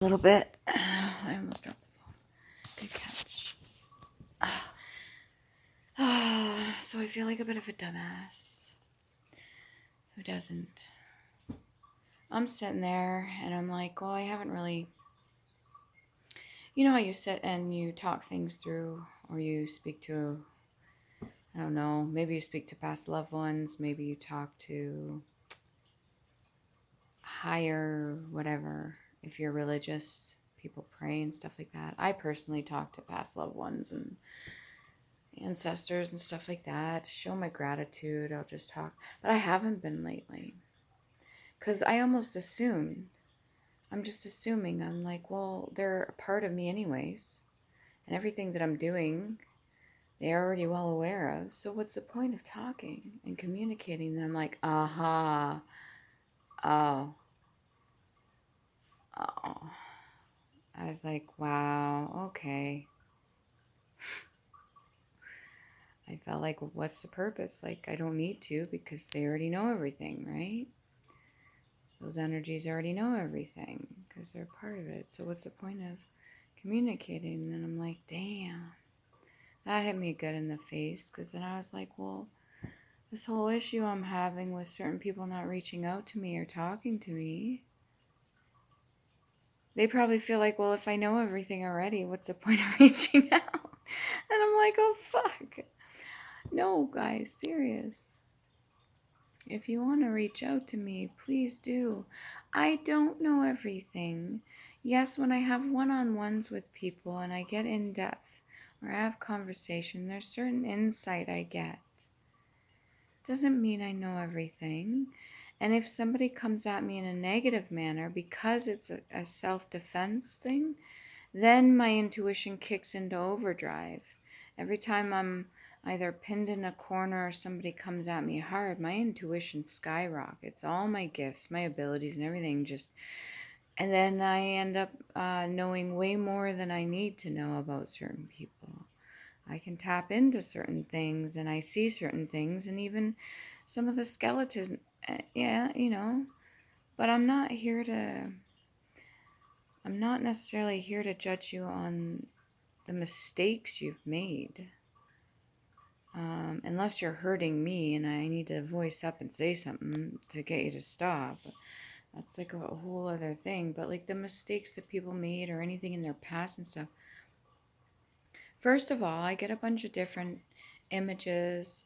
A little bit. I almost dropped the phone. Good catch. So I feel like a bit of a dumbass. Who doesn't? I'm sitting there and I'm like, well, I haven't really. You know how you sit and you talk things through, or you speak to, I don't know, maybe you speak to past loved ones, maybe you talk to higher, whatever, if you're religious, people pray and stuff like that. I personally talk to past loved ones and ancestors and stuff like that. Show my gratitude. I'll just talk. But I haven't been lately. Because I almost assumed. I'm just assuming. I'm like, well, they're a part of me anyways. And everything that I'm doing, they're already well aware of. So what's the point of talking and communicating? And I'm like, aha. Oh. Oh. I was like, wow, okay. I felt like, what's the purpose? Like, I don't need to because they already know everything, right? Those energies already know everything because they're part of it. So what's the point of communicating? And then I'm like, damn, that hit me good in the face, because then I was like, well, this whole issue I'm having with certain people not reaching out to me or talking to me, they probably feel like, well, if I know everything already, what's the point of reaching out? And I'm like, oh, fuck. No, guys, serious. If you want to reach out to me, please do. I don't know everything. Yes, when I have one-on-ones with people and I get in depth or I have conversation, there's certain insight I get. Doesn't mean I know everything. And if somebody comes at me in a negative manner because it's a self-defense thing, then my intuition kicks into overdrive. Every time I'm either pinned in a corner or somebody comes at me hard, my intuition skyrockets. All my gifts, my abilities, and everything just. And then I end up knowing way more than I need to know about certain people. I can tap into certain things and I see certain things, and even some of the skeletons, yeah, But I'm not here to. I'm not necessarily here to judge you on the mistakes you've made. Unless you're hurting me and I need to voice up and say something to get you to stop. That's like a whole other thing. But like the mistakes that people made or anything in their past and stuff. First of all, I get a bunch of different images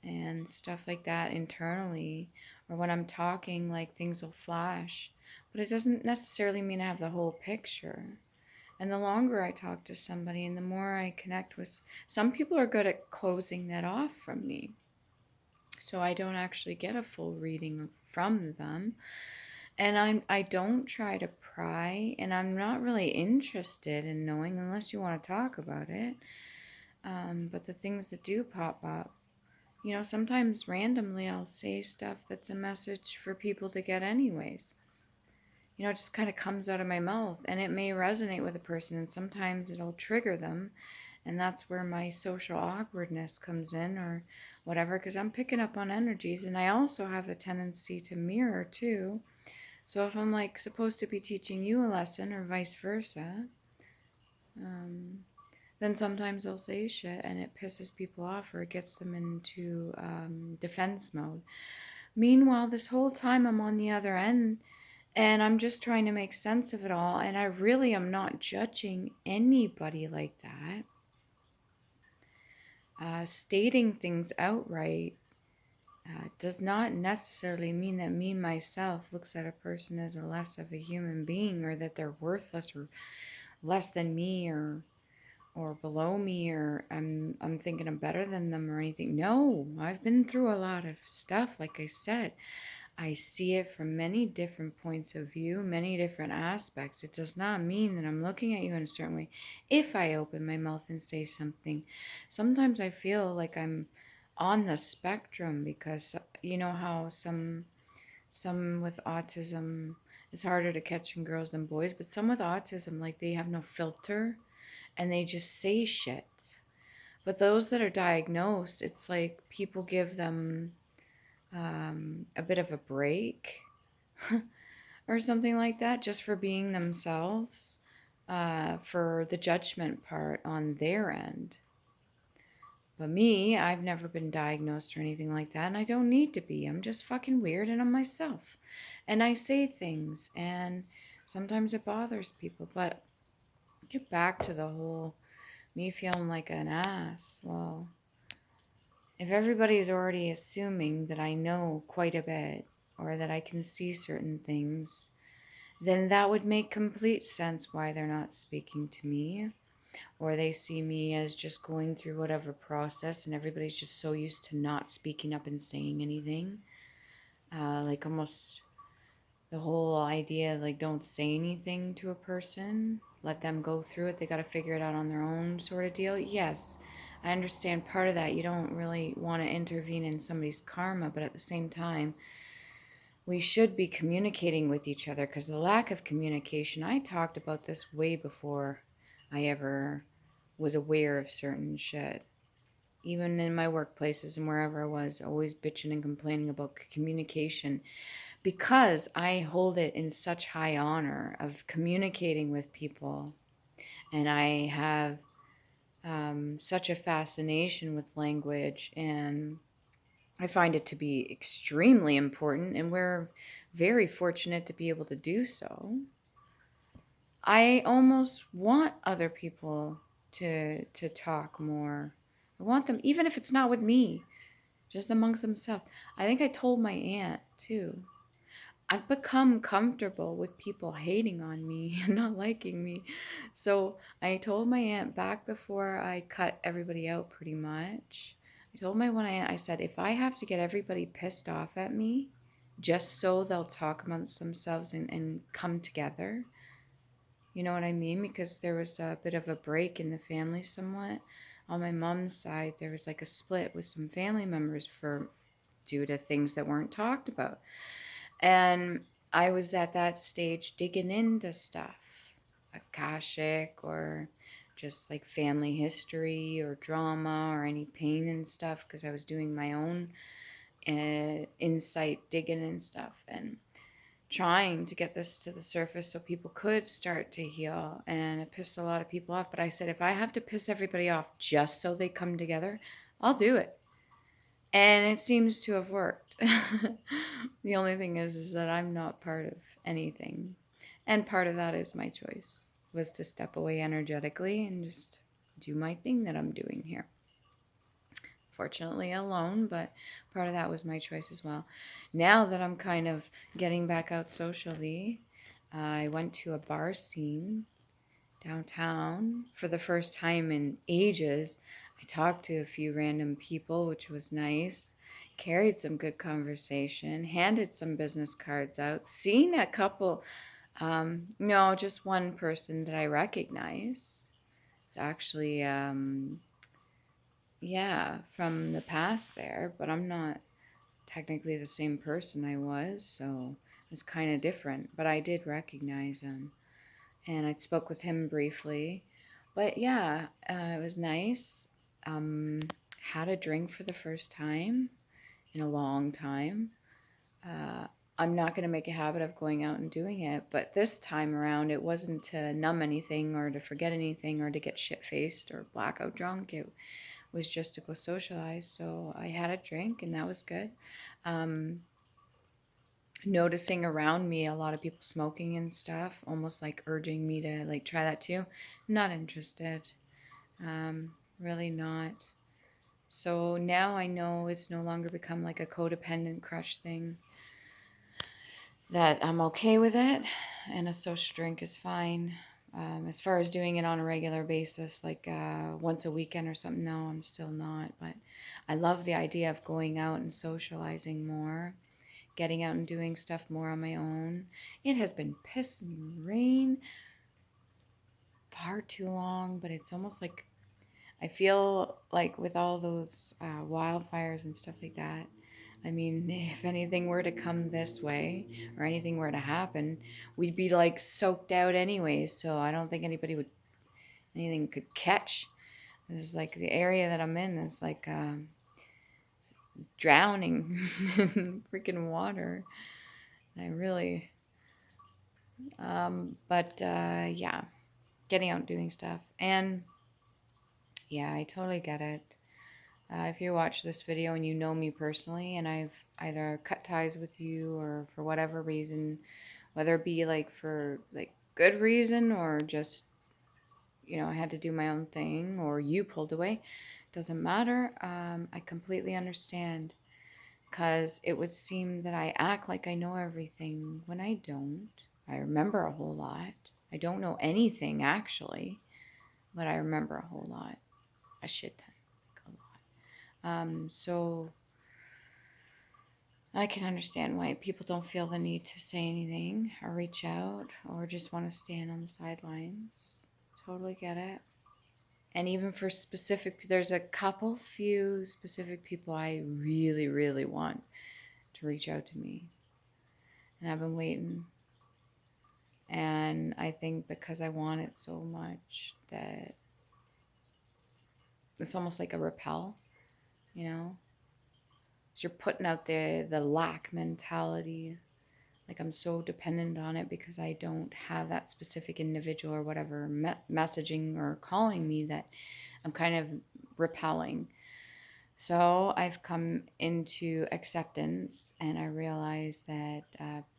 and stuff like that internally. Or when I'm talking, like things will flash. But it doesn't necessarily mean I have the whole picture. And the longer I talk to somebody and the more I connect with, some people are good at closing that off from me. So I don't actually get a full reading from them. And I don't try to pry, and I'm not really interested in knowing unless you want to talk about it. But the things that do pop up, sometimes randomly I'll say stuff that's a message for people to get anyways. It just kind of comes out of my mouth, and it may resonate with a person, and sometimes it'll trigger them, and that's where my social awkwardness comes in or whatever, because I'm picking up on energies, and I also have the tendency to mirror too. So if I'm like supposed to be teaching you a lesson or vice versa, then sometimes I'll say shit and it pisses people off or it gets them into defense mode. Meanwhile, this whole time I'm on the other end and I'm just trying to make sense of it all. And I really am not judging anybody like that. Stating things outright does not necessarily mean that me, myself, looks at a person as a less of a human being, or that they're worthless or less than me or below me, or I'm thinking I'm better than them or anything. No, I've been through a lot of stuff. Like I said, I see it from many different points of view, many different aspects. It does not mean that I'm looking at you in a certain way. If I open my mouth and say something, sometimes I feel like I'm on the spectrum, because you know how some with autism, it's harder to catch in girls than boys, but some with autism, like they have no filter and they just say shit. But those that are diagnosed, it's like people give them a bit of a break or something like that, just for being themselves, for the judgment part on their end. But me, I've never been diagnosed or anything like that, and I don't need to be. I'm just fucking weird and I'm myself. And I say things, and sometimes it bothers people. But get back to the whole me feeling like an ass. Well, if everybody's already assuming that I know quite a bit or that I can see certain things, then that would make complete sense why they're not speaking to me, or they see me as just going through whatever process and everybody's just so used to not speaking up and saying anything. Like almost the whole idea of like don't say anything to a person, let them go through it, they got to figure it out on their own sort of deal. Yes, I understand part of that. You don't really want to intervene in somebody's karma, but at the same time, we should be communicating with each other, because the lack of communication, I talked about this way before I ever was aware of certain shit. Even in my workplaces and wherever I was, always bitching and complaining about communication, because I hold it in such high honor of communicating with people. And I have such a fascination with language, and I find it to be extremely important, and we're very fortunate to be able to do so. I almost want other people to talk more. I want them, even if it's not with me, just amongst themselves. I think I told my aunt too. I've become comfortable with people hating on me and not liking me. So I told my aunt back before I cut everybody out pretty much. I told my one aunt, I said, if I have to get everybody pissed off at me just so they'll talk amongst themselves and come together, you know what I mean? Because there was a bit of a break in the family somewhat. On my mom's side, there was like a split with some family members for due to things that weren't talked about. And I was at that stage digging into stuff, Akashic, or just like family history or drama or any pain and stuff, because I was doing my own insight digging and stuff, and trying to get this to the surface so people could start to heal. And it pissed a lot of people off. But I said, if I have to piss everybody off just so they come together, I'll do it. And it seems to have worked. The only thing is that I'm not part of anything. And part of that is my choice, was to step away energetically and just do my thing that I'm doing here. Fortunately alone, but part of that was my choice as well. Now that I'm kind of getting back out socially, I went to a bar scene downtown for the first time in ages. I talked to a few random people, which was nice. Carried some good conversation, handed some business cards out, seen a couple, no, just one person that I recognize. It's actually, yeah, from the past there, but I'm not technically the same person I was, so it was kind of different. But I did recognize him, and I spoke with him briefly. But yeah, it was nice. Um, had a drink for the first time in a long time. Uh, I'm not going to make a habit of going out and doing it, but this time around, it wasn't to numb anything or to forget anything or to get shit faced or blackout drunk. It was just to go socialize. So I had a drink, and that was good. Um, Noticing around me a lot of people smoking and stuff, almost like urging me to like try that too. Not interested. Really not. So now I know it's no longer become like a codependent crush thing. That I'm okay with it, and a social drink is fine. As far as doing it on a regular basis, like once a weekend or something, no, I'm still not. But I love the idea of going out and socializing more, getting out and doing stuff more on my own. It has been piss and rain far too long, but it's almost like I feel like with all those wildfires and stuff like that, I mean, if anything were to come this way or anything were to happen, we'd be like soaked out anyways. So I don't think anything could catch. This is like the area that I'm in is like drowning in freaking water. And I really Yeah, getting out and doing stuff. And yeah, I totally get it. If you watch this video and you know me personally, and I've either cut ties with you or for whatever reason, whether it be like for like good reason or just, I had to do my own thing or you pulled away, doesn't matter. I completely understand because it would seem that I act like I know everything when I don't. I remember a whole lot. I don't know anything actually, but I remember a whole lot, a shit ton, like a lot. So I can understand why people don't feel the need to say anything or reach out or just want to stand on the sidelines. Totally get it. And even for specific, there's a few specific people I really, really want to reach out to me. And I've been waiting. And I think because I want it so much that it's almost like a repel, you know? So you're putting out the lack mentality. Like I'm so dependent on it because I don't have that specific individual or whatever messaging or calling me that I'm kind of repelling. So I've come into acceptance and I realize that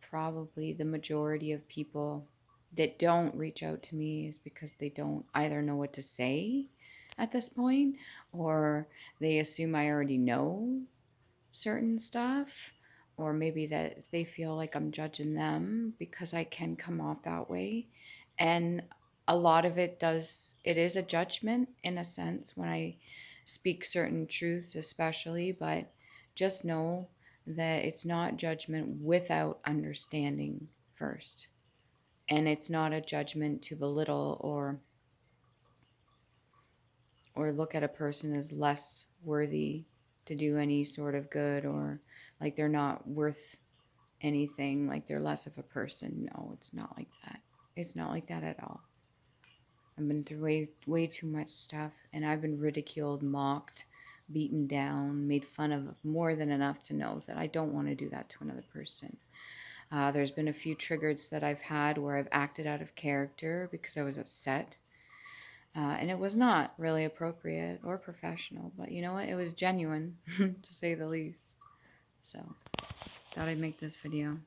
probably the majority of people that don't reach out to me is because they don't either know what to say at this point or they assume I already know certain stuff, or maybe that they feel like I'm judging them because I can come off that way. And a lot of it is a judgment in a sense when I speak certain truths, especially, but just know that it's not judgment without understanding first. And it's not a judgment to belittle or look at a person as less worthy to do any sort of good or like they're not worth anything, like they're less of a person. No, it's not like that. It's not like that at all. I've been through way too much stuff and I've been ridiculed, mocked, beaten down, made fun of more than enough to know that I don't want to do that to another person. There's been a few triggers that I've had where I've acted out of character because I was upset. And it was not really appropriate or professional, but you know what? It was genuine, to say the least. So, thought I'd make this video.